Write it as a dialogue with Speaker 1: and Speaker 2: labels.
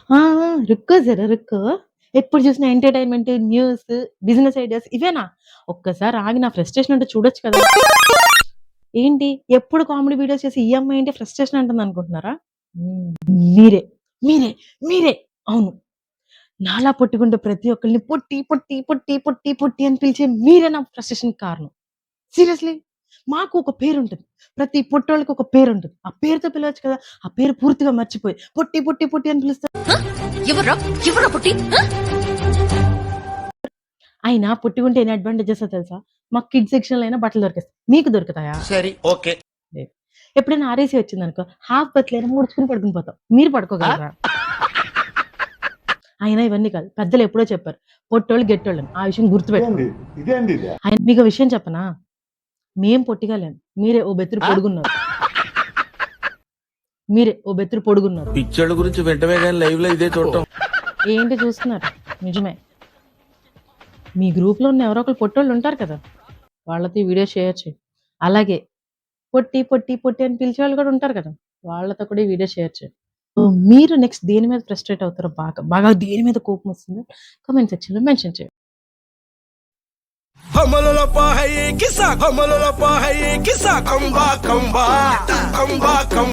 Speaker 1: ఆ! రుక్కో జరా రుక్కో. ఎప్పుడు చూసినా ఎంటర్‌టైన్‌మెంట్, న్యూస్, బిజినెస్ ఐడియాస్ ఇవేనా? ఒక్కసారి ఆగి నా ఫ్రస్ట్రేషన్ ఏంటో చూడొచ్చు కదా! ఏంటి ఎప్పుడు కామెడీ వీడియోస్ చేసి ఈ అమ్మాయి ఏంటి ఫ్రస్ట్రేషన్ అంటుందనుకుంటున్నారా? హ్మ్. మీరే. మీరే. మీరే. అవును. నాలా పొట్టిగుండే ప్రతి ఒక్కళ్ళని పొట్టి, పొట్టి, పొట్టి, పొట్టి, పొట్టి అని పిలిచే మీరే నా ఫ్రస్ట్రేషన్‌కి కారణం. సీరియస్‌లీ. మాకు ఒక పేరుంటది. ప్రతి పొట్టోళ్ళకి ఒక పేరుంటది. ఆ పేరుతో పిలవచ్చు కదా! ఆ పేరు పూర్తిగా మర్చిపోయి పొట్టి, పొట్టి, పొట్టి అని పిలుస్తారు.
Speaker 2: ఎవర్రా ఎవర్రా పుట్టి
Speaker 1: అయినా పొట్టిగుంటే ఎన్ని అడ్వాంటేజెసో తెలుసా? మాకు కిడ్స్ సెక్షన్‌లో అయినా బట్టలు దొరికేస్తాయి. మీకు దొరుకుతాయా?
Speaker 3: సరే ఓకే.
Speaker 1: లేదు. ఎప్పుడైనా ఆర్ఏసీ వచ్చిందనుకో హాఫ్ బట్టలైనా ముడుచుకొని పడుకొని పోతాం. మీరు పడుకోగలరా? అయినా ఇవన్నీ కాదు. పెద్దలు ఎప్పుడో చెప్పారు. పొట్టోళ్ళు గెట్టోళ్ళని. ఆ విషయం గుర్తుపెట్టుకోండి. మీకో విషయం చెప్పనా? మేం పొట్టిగా లేము. మీరే ఓ బెత్తురు పొడుగున్నారు. మీరే ఓ బెత్తురు పొడుగున్నారు.
Speaker 3: పిచ్చోళ్ళ గురించి వెంటనే కానీ లైవ్ లో ఇదే చూడటం.
Speaker 1: ఏంటి చూస్తున్నారు? నిజమే. మీ గ్రూప్‌లో ఉన్న ఎవరో ఒకళ్ళు పొట్టోళ్ళు ఉంటారు కదా! వాళ్ళతో ఈ వీడియో షేర్ చేయి. అలాగే పొట్టి, పొట్టి, పొట్టి అని పిలిచేవాళ్ళు కూడా ఉంటారు కదా! వాళ్ళతో కూడా ఈ వీడియో షేర్ చేయి. మీరు నెక్స్ట్ దేని మీద ఫ్రస్ట్రేట్ అవుతారో బాగా దేని మీద కోపమొస్తుందో కామెంట్ సెక్షన్‌లో మెన్షన్ చేయండి.
Speaker 4: Homololo pa hai kisa, homololo pa hai kisa, come back, come back, come back, come